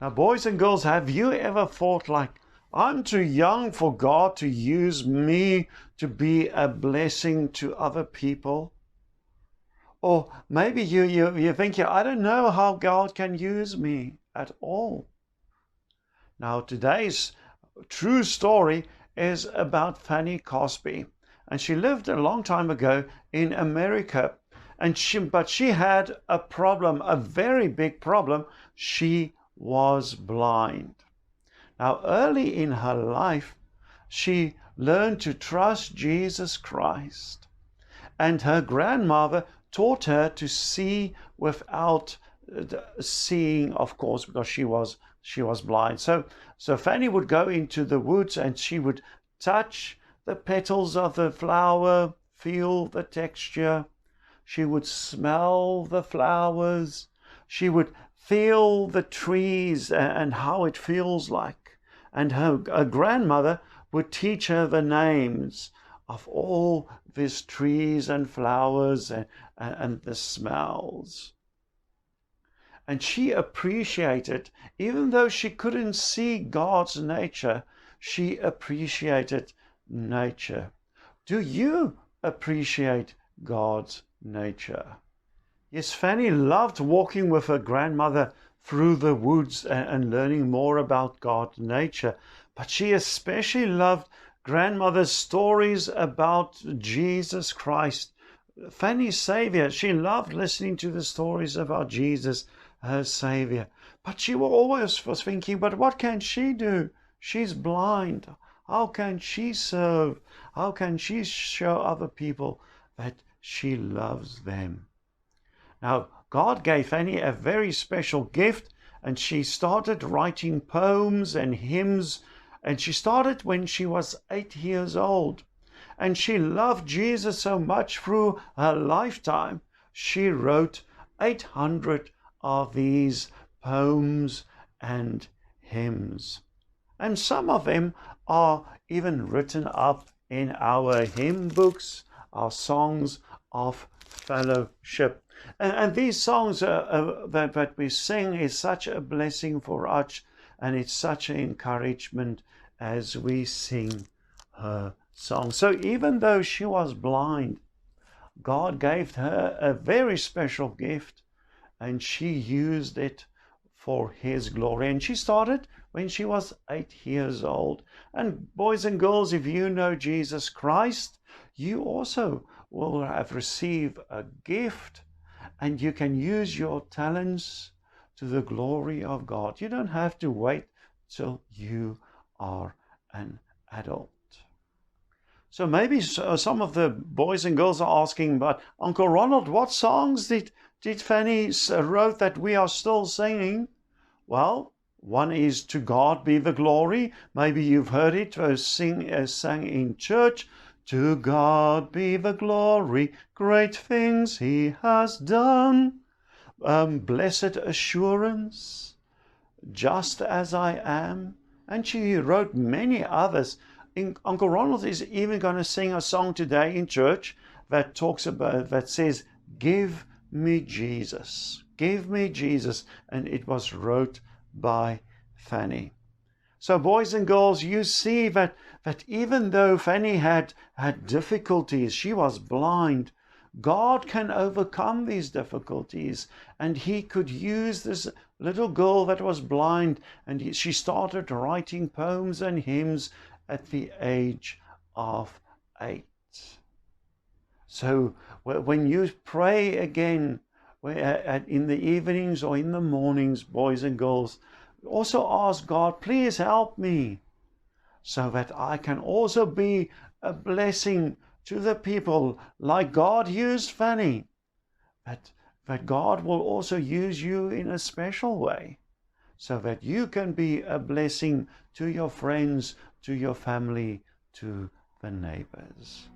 Now, boys and girls, have you ever thought like, I'm too young for God to use me to be a blessing to other people? Or maybe you think, I don't know how God can use me at all. Now, today's true story is about Fanny Crosby. And she lived a long time ago in America. But she had a problem, a very big problem. She was blind. Now, early in her life, she learned to trust Jesus Christ. And her grandmother taught her to see without seeing, of course, because she was blind. So Fanny would go into the woods and she would touch the petals of the flower, feel the texture. She would smell the flowers. She would feel the trees and how it feels like. And her grandmother would teach her the names of all these trees and flowers and the smells. And she appreciated, even though she couldn't see God's nature, she appreciated nature. Do you appreciate God's nature? Yes, Fanny loved walking with her grandmother through the woods and learning more about God's nature. But she especially loved grandmother's stories about Jesus Christ, Fanny's Savior. She loved listening to the stories about Jesus, her Savior. But she always was thinking, but what can she do? She's blind. How can she serve? How can she show other people that she loves them? Now, God gave Fanny a very special gift, and she started writing poems and hymns, and she started when she was 8 years old. And she loved Jesus so much through her lifetime, she wrote 800 of these poems and hymns. And some of them are even written up in our hymn books, our songs of fellowship. And these songs that we sing is such a blessing for us, and it's such an encouragement as we sing her song. So even though she was blind, God gave her a very special gift, and she used it for His glory. And she started when she was 8 years old. And boys and girls, if you know Jesus Christ, you also will have received a gift, and you can use your talents to the glory of God. You don't have to wait till you are an adult. So maybe some of the boys and girls are asking, but Uncle Ronald, what songs did Fanny wrote that we are still singing? Well, one is To God Be the Glory. Maybe you've heard it sang in church. To God be the glory, great things He has done. Blessed Assurance, Just as I Am. And she wrote many others. Uncle Ronald is even going to sing a song today in church that says, Give me Jesus. Give me Jesus. And it was wrote by Fanny. So boys and girls, you see that even though Fanny had difficulties, she was blind, God can overcome these difficulties. And He could use this little girl that was blind, and she started writing poems and hymns at the age of 8. So when you pray again in the evenings or in the mornings, boys and girls, also ask God, please help me, so that I can also be a blessing to the people like God used Fanny. That God will also use you in a special way, so that you can be a blessing to your friends, to your family, to the neighbors.